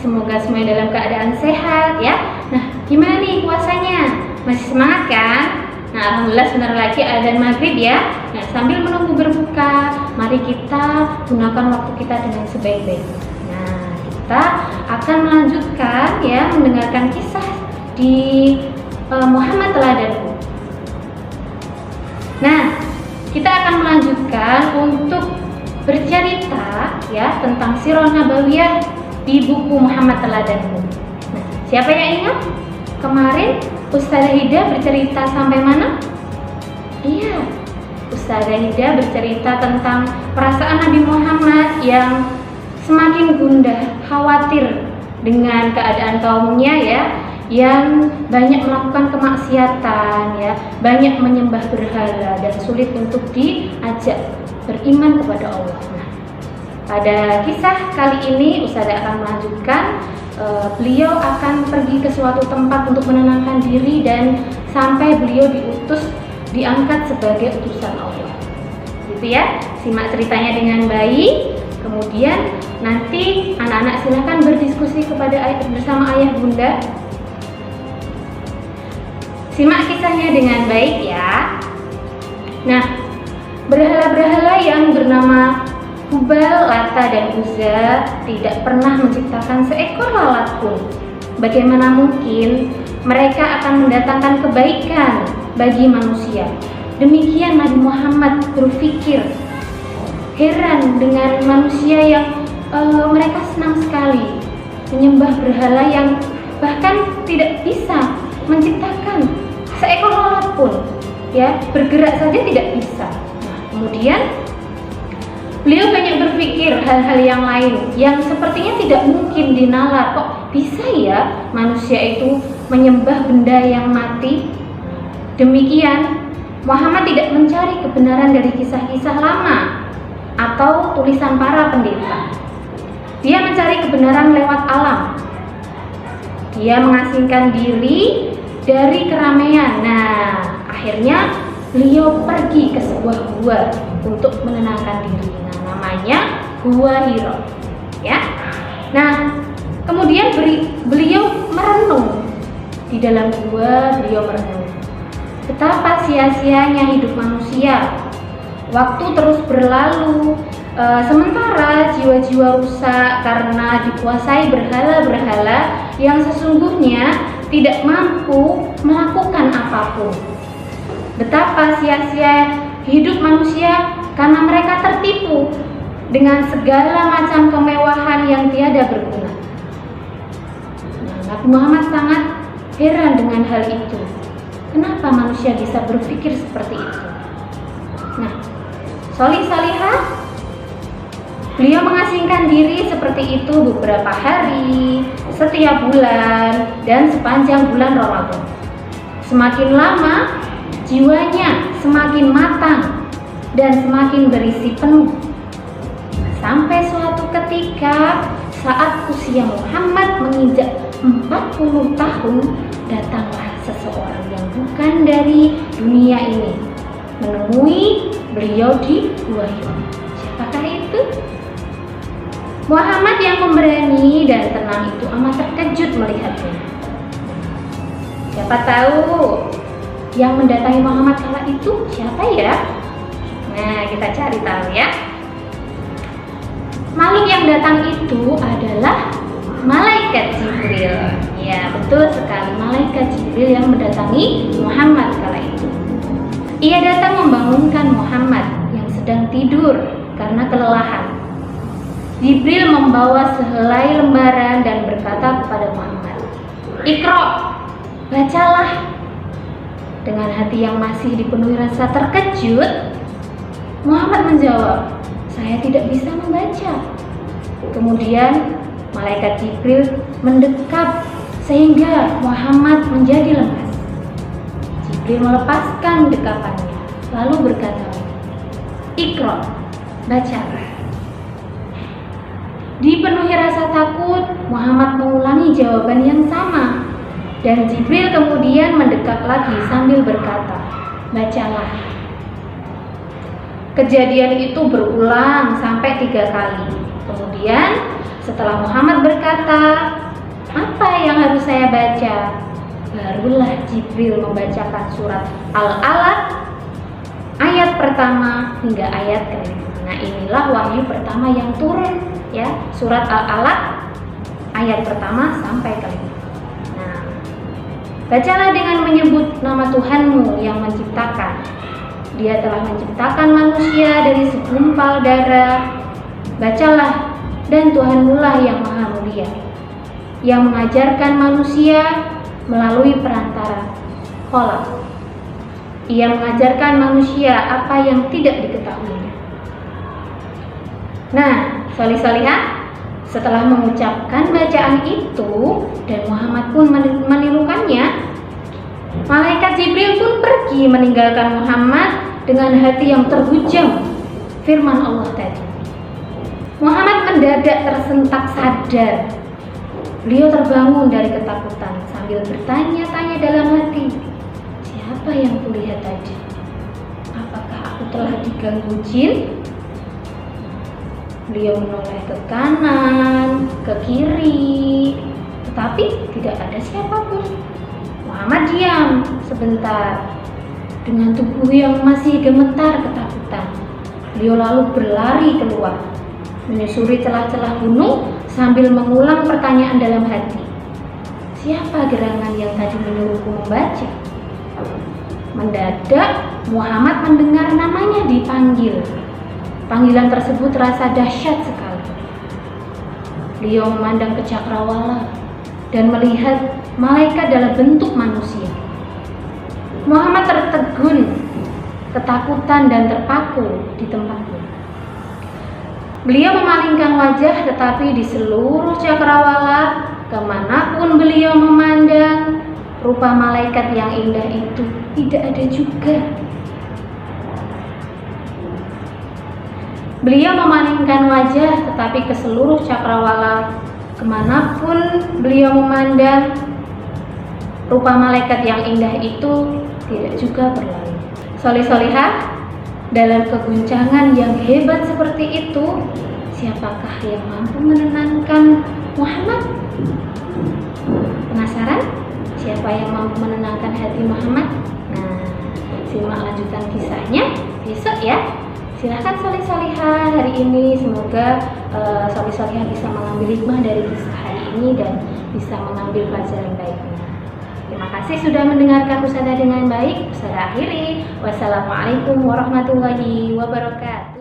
Semoga semuanya dalam keadaan sehat ya. Nah, gimana nih puasanya? Masih semangat kan? Nah, alhamdulillah sebentar lagi azan maghrib ya. Nah, sambil menunggu berbuka, mari kita gunakan waktu kita dengan sebaik-baiknya. Nah, kita akan melanjutkan ya mendengarkan kisah di Muhammad Teladanku. Nah, kita akan melanjutkan untuk bercerita ya tentang Sirah Nabawiyah di buku Muhammad Teladanku. Nah, siapa yang ingat? Kemarin Ustazah Hida bercerita sampai mana? Iya, Ustazah Hida bercerita tentang perasaan Nabi Muhammad yang semakin gundah, khawatir dengan keadaan kaumnya ya, yang banyak melakukan kemaksiatan ya, banyak menyembah berhala dan sulit untuk diajak beriman kepada Allah. Nah, pada kisah kali ini Ustazah akan melanjutkan. Beliau akan pergi ke suatu tempat untuk menenangkan diri dan sampai beliau diangkat sebagai utusan Allah. Gitu ya. Simak ceritanya dengan baik. Kemudian nanti anak-anak silakan berdiskusi bersama ayah bunda. Simak kisahnya dengan baik ya. Nah, berhala-berhala yang bernama Hubal, Lata, dan Uzza tidak pernah menciptakan seekor lalat pun. Bagaimana mungkin mereka akan mendatangkan kebaikan bagi manusia? Demikian Nabi Muhammad berpikir. Heran dengan manusia yang mereka senang sekali menyembah berhala yang bahkan tidak bisa menciptakan seekor lalat pun, ya, bergerak saja tidak bisa. Nah, kemudian beliau banyak berpikir hal-hal yang lain yang sepertinya tidak mungkin dinalar. Kok bisa ya manusia itu menyembah benda yang mati? Demikian, Muhammad tidak mencari kebenaran dari kisah-kisah lama atau tulisan para pendeta. Dia mencari kebenaran lewat alam. Dia mengasingkan diri dari keramaian. Nah, akhirnya beliau pergi ke sebuah gua untuk menenangkan diri. Namanya Gua Hira ya. Nah, kemudian beliau merenung. Di dalam gua beliau merenung betapa sia-sianya hidup manusia. Waktu terus berlalu, sementara jiwa-jiwa rusak karena dikuasai berhala-berhala yang sesungguhnya tidak mampu melakukan apapun. Betapa sia-sia hidup manusia karena mereka tertipu dengan segala macam kemewahan yang tiada berguna. Nah, Nabi Muhammad sangat heran dengan hal itu. Kenapa manusia bisa berpikir seperti itu? Nah, Solih Salihah, beliau mengasingkan diri seperti itu beberapa hari, setiap bulan, dan sepanjang bulan Ramadan. Semakin lama, jiwanya semakin matang dan semakin berisi penuh. Sampai suatu ketika saat usia Muhammad menginjak 40 tahun, datanglah seseorang yang bukan dari dunia ini menemui beliau di Gua Hira. Siapakah itu? Muhammad yang pemberani dan tenang itu amat terkejut melihatnya. Siapa tahu yang mendatangi Muhammad kala itu siapa ya? Nah, kita cari tahu ya. Makhluk yang datang itu adalah Malaikat Jibril. Ya, betul sekali, Malaikat Jibril yang mendatangi Muhammad kala itu. Ia datang membangunkan Muhammad yang sedang tidur karena kelelahan. Jibril membawa sehelai lembaran dan berkata kepada Muhammad, "Iqra, bacalah." Dengan hati yang masih dipenuhi rasa terkejut, Muhammad menjawab, "Saya tidak bisa membaca." Kemudian Malaikat Jibril mendekat sehingga Muhammad menjadi lemas. Jibril melepaskan dekapannya, lalu berkata, "Iqra, bacalah." Dipenuhi rasa takut, Muhammad mengulangi jawaban yang sama, dan Jibril kemudian mendekat lagi sambil berkata, "Bacalah." Kejadian itu berulang sampai 3 kali. Kemudian Setelah Muhammad berkata, "Apa yang harus saya baca?" Barulah Jibril membacakan surat Al-Alaq ayat pertama hingga ayat ke-5. Nah, inilah wahyu pertama yang turun, ya, surat Al-Alaq ayat pertama sampai ke-5. Nah, bacalah dengan menyebut nama Tuhanmu yang menciptakan. Dia telah menciptakan manusia dari segumpal darah. Bacalah, dan Tuhanmulah yang maha mulia, yang mengajarkan manusia melalui perantara Kholaq. Ia mengajarkan manusia apa yang tidak diketahuinya. Nah, solih-solihah, setelah mengucapkan bacaan itu dan Muhammad pun menirukannya, malaikat Jibril pun pergi meninggalkan Muhammad dengan hati yang terhujam firman Allah tadi. Muhammad mendadak tersentak sadar. Beliau terbangun dari ketakutan sambil bertanya-tanya dalam hati, "Siapa yang kulihat tadi? Apakah aku telah diganggu jin?" Beliau menoleh ke kanan, ke kiri, tetapi tidak ada siapapun. Muhammad diam sebentar dengan tubuh yang masih gemetar ketakutan. Beliau lalu berlari keluar, menyusuri celah-celah gunung sambil mengulang pertanyaan dalam hati. Siapa gerangan yang tadi menyuruhku membaca? Mendadak Muhammad mendengar namanya dipanggil. Panggilan tersebut terasa dahsyat sekali. Beliau memandang ke cakrawala dan melihat malaikat dalam bentuk manusia. Muhammad tertegun, ketakutan dan terpaku di tempatnya. Beliau memalingkan wajah, tetapi di seluruh cakrawala, kemanapun beliau memandang, rupa malaikat yang indah itu tidak ada juga. Beliau memalingkan wajah, tetapi ke seluruh cakrawala, kemanapun beliau memandang, rupa malaikat yang indah itu tidak juga berlalu. Solih-solihah, dalam keguncangan yang hebat seperti itu, siapakah yang mampu menenangkan Muhammad? Penasaran? Siapa yang mampu menenangkan hati Muhammad? Nah, simak lanjutan kisahnya besok ya. Silahkan solih-solihah hari ini. Semoga solih-solihah bisa mengambil hikmah dari kisah hari ini dan bisa mengambil pelajaran baiknya. Terima kasih sudah mendengarkan Ustazah dengan baik. Saya akhiri. Wassalamualaikum warahmatullahi wabarakatuh.